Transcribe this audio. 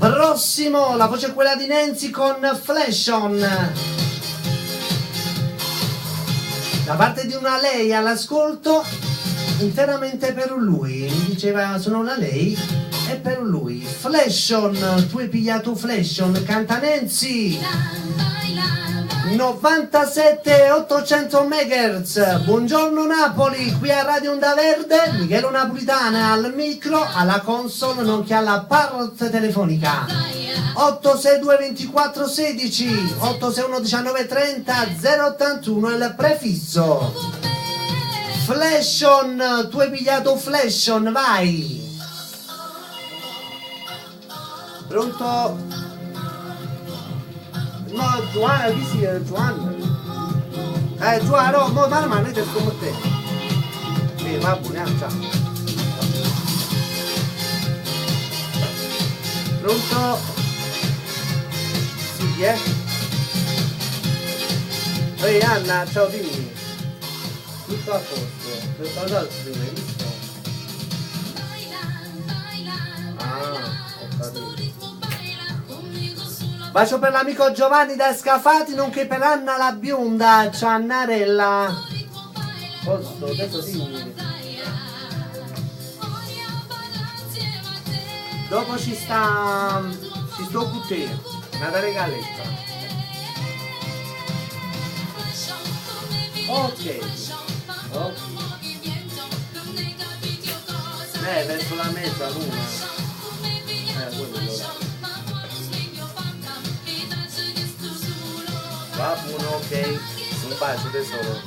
Prossimo, la voce è quella di Nancy con Flash On. Da parte di una lei all'ascolto, interamente per lui. Mi diceva sono una lei e per lui. Flash On, tu hai pigliato Flash On, canta Nancy. 97 800 MHz. Buongiorno Napoli, qui a Radio Onda Verde, Michele Napolitana al micro, alla console nonché alla parte telefonica. 862 24 16 861 19 30 081 è il prefisso. Flash On, tu hai pigliato Flash On, vai. Pronto? No, Giovanna, chi si è? Giovanna? Giovanna, no, mo mamma, noi te con te. Va buona, ciao. Pronto? Sì, chi è? Ehi Anna, ciao, dimmi. Tutto a posto. Per parlare prima, hai visto? Ho capito. Bacio per l'amico Giovanni da Scafati, nonché per Anna la bionda, Ciannarella. Posto, adesso dimmi. Dopo ci sto con te, una regaletta. Ok. Verso la mezza l'una. Quello. Va buono, ok. Un bacio tesoro.